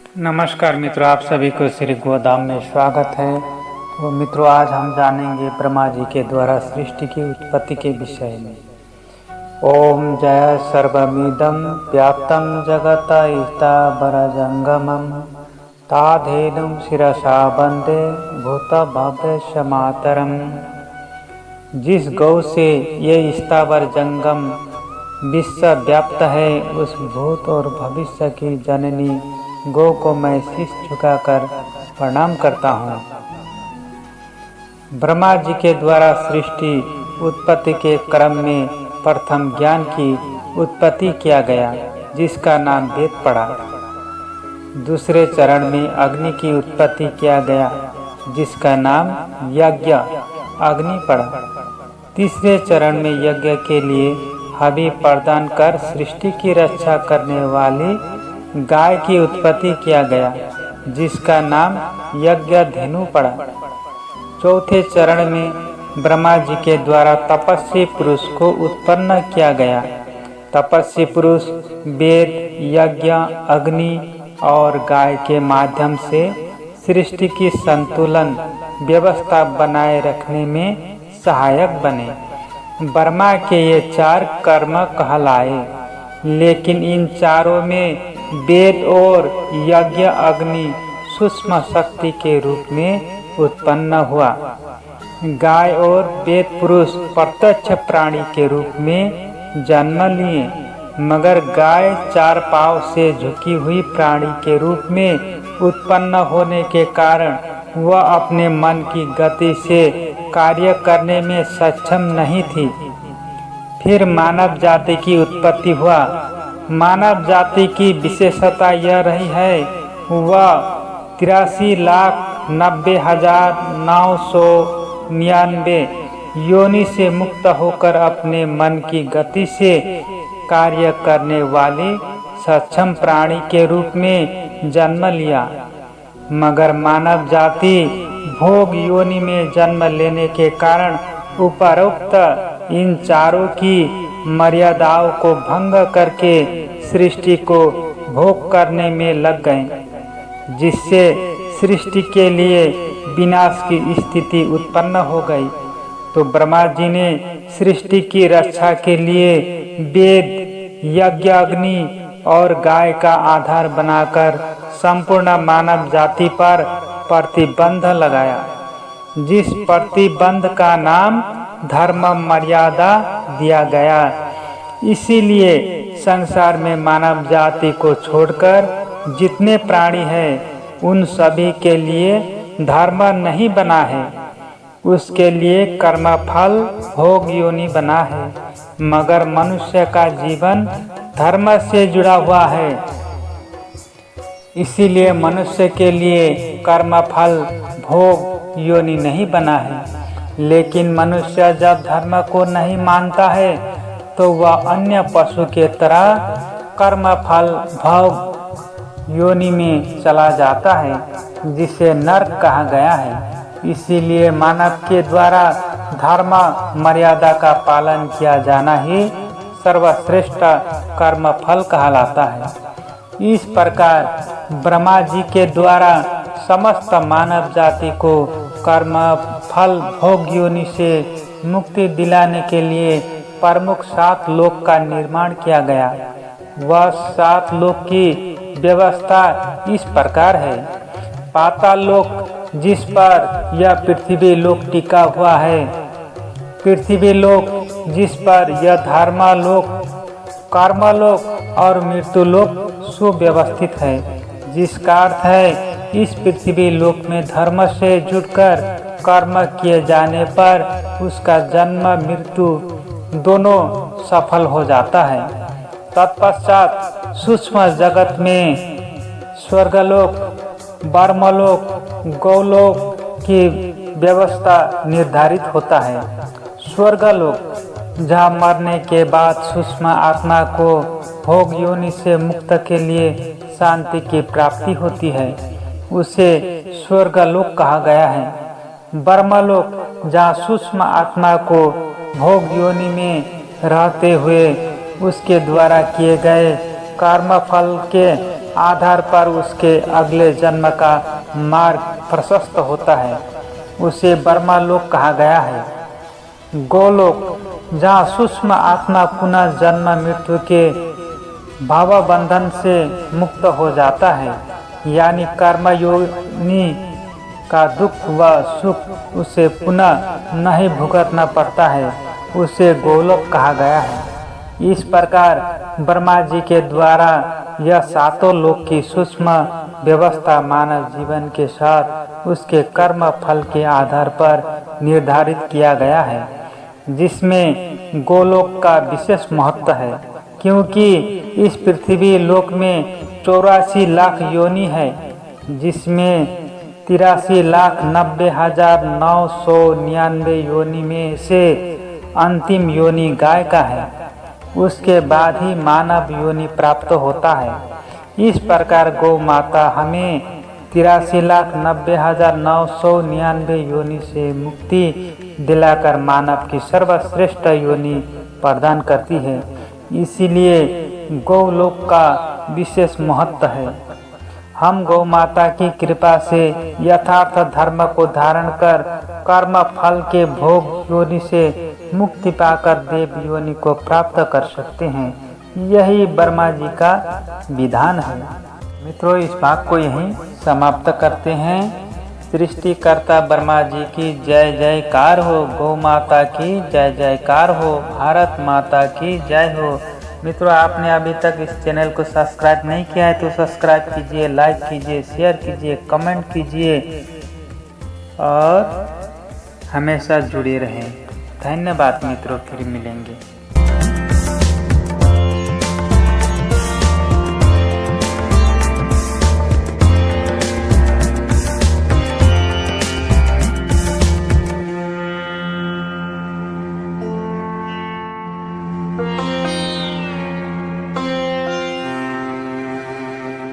नमस्कार मित्रों, आप सभी को श्री गोधाम में स्वागत है। तो मित्रों, आज हम जानेंगे ब्रह्मा जी के द्वारा सृष्टि की उत्पत्ति के विषय में। ओम जय सर्वमिदं व्याप्तं जगत स्थावरजंगमं ताधेनुं शिरसा वंदे भूतभव्यस्य मातरम्। जिस गौ से ये स्थावर जंगम विश्व व्याप्त है, उस भूत और भविष्य की जननी गौ को मैं शीश झुकाकर प्रणाम करता हूँ। ब्रह्मा जी के द्वारा सृष्टि उत्पत्ति के क्रम में प्रथम ज्ञान की उत्पत्ति किया गया, जिसका नाम वेद पड़ा। दूसरे चरण में अग्नि की उत्पत्ति किया गया, जिसका नाम यज्ञ अग्नि पड़ा। तीसरे चरण में यज्ञ के लिए हवि प्रदान कर सृष्टि की रक्षा करने वाली गाय की उत्पत्ति किया गया, जिसका नाम यज्ञधेनु पड़ा। चौथे चरण में ब्रह्मा जी के द्वारा तपस्वी पुरुष को उत्पन्न किया गया। तपस्वी पुरुष वेद, यज्ञ, अग्नि और गाय के माध्यम से सृष्टि की संतुलन व्यवस्था बनाए रखने में सहायक बने। ब्रह्मा के ये चार कर्म कहलाए, लेकिन इन चारों में वेद और यज्ञ अग्नि सूक्ष्म शक्ति के रूप में उत्पन्न हुआ। गाय और वेद पुरुष प्रत्यक्ष प्राणी के रूप में जन्म लिए, मगर गाय चार पांव से झुकी हुई प्राणी के रूप में उत्पन्न होने के कारण वह अपने मन की गति से कार्य करने में सक्षम नहीं थी। फिर मानव जाति की उत्पत्ति हुआ। मानव जाति की विशेषता यह रही है, वह 83,90,999 योनि से मुक्त होकर अपने मन की गति से कार्य करने वाले सक्षम प्राणी के रूप में जन्म लिया। मगर मानव जाति भोग योनि में जन्म लेने के कारण उपरोक्त इन चारों की मर्यादाओं को भंग करके सृष्टि को भोग करने में लग गए, जिससे सृष्टि के लिए विनाश की स्थिति उत्पन्न हो गई। तो ब्रह्मा जी ने सृष्टि की रक्षा के लिए वेद, यज्ञ, अग्नि और गाय का आधार बनाकर संपूर्ण मानव जाति पर प्रतिबंध लगाया, जिस प्रतिबंध का नाम धर्म मर्यादा दिया गया। इसीलिए संसार में मानव जाति को छोड़कर जितने प्राणी हैं, उन सभी के लिए धर्म नहीं बना है, उसके लिए कर्मफल भोग योनि बना है। मगर मनुष्य का जीवन धर्म से जुड़ा हुआ है, इसीलिए मनुष्य के लिए कर्मफल भोग योनि नहीं बना है। लेकिन मनुष्य जब धर्म को नहीं मानता है, तो वह अन्य पशु के तरह कर्मफल भोग योनि में चला जाता है, जिसे नरक कहा गया है। इसीलिए मानव के द्वारा धर्म मर्यादा का पालन किया जाना ही सर्वश्रेष्ठ कर्मफल कहलाता है। इस प्रकार ब्रह्मा जी के द्वारा समस्त मानव जाति को कर्म फल भोग योनि से मुक्ति दिलाने के लिए प्रमुख 7 लोक का निर्माण किया गया। वह 7 लोक की व्यवस्था इस प्रकार है। पाताल लोक, जिस पर यह पृथ्वी लोक टिका हुआ है। पृथ्वी लोक, जिस पर यह धर्मलोक, कर्मलोक और मृत्यु लोक सुव्यवस्थित है, जिसका अर्थ है इस पृथ्वी लोक में धर्म से जुड़कर कर्म किए जाने पर उसका जन्म मृत्यु दोनों सफल हो जाता है। तत्पश्चात सूक्ष्म जगत में स्वर्गलोक, ब्रह्मलोक, गौलोक की व्यवस्था निर्धारित होता है। स्वर्गलोक, जहाँ मरने के बाद सूक्ष्म आत्मा को भोग योनि से मुक्त के लिए शांति की प्राप्ति होती है, उसे स्वर्गलोक कहा गया है। ब्रह्मलोक, जहाँ सूक्ष्म आत्मा को भोग योनि में रहते हुए उसके द्वारा किए गए कर्म फल के आधार पर उसके अगले जन्म का मार्ग प्रशस्त होता है। उसे ब्रह्मा लोक कहा गया है। गोलोक, जहाँ सूक्ष्म आत्मा पुनः जन्म मृत्यु के भाव बंधन से मुक्त हो जाता है, यानी कर्मयोनि का दुख व सुख उसे पुनः नहीं भुगतना पड़ता है, उसे गोलोक कहा गया है। इस प्रकार ब्रह्मा जी के द्वारा यह सातों लोक की सूक्ष्म व्यवस्था मानव जीवन के साथ उसके कर्म फल के आधार पर निर्धारित किया गया है, जिसमें गोलोक का विशेष महत्व है, क्योंकि इस पृथ्वी लोक में 84 लाख योनि है, जिसमें 83,90,999 योनि में से अंतिम योनि गाय का है। उसके बाद ही मानव योनि प्राप्त होता है। इस प्रकार गौ माता हमें 83,90,999 योनि से मुक्ति दिलाकर मानव की सर्वश्रेष्ठ योनि प्रदान करती है। इसीलिए गौलोक का विशेष महत्व है। हम गौ माता की कृपा से यथार्थ धर्म को धारण कर कर्म फल के भोग योनि से मुक्ति पाकर देव योनि को प्राप्त कर सकते हैं। यही ब्रह्मा जी का विधान है। मित्रों, इस भाग को यहीं समाप्त करते हैं। सृष्टिकर्ता ब्रह्मा जी की जय जयकार हो, गौ माता की जय जयकार हो, भारत माता की जय हो। मित्रों, आपने अभी तक इस चैनल को सब्सक्राइब नहीं किया है तो सब्सक्राइब कीजिए, लाइक कीजिए, शेयर कीजिए, कमेंट कीजिए और हमेशा जुड़े रहें। धन्यवाद मित्रों, फिर मिलेंगे।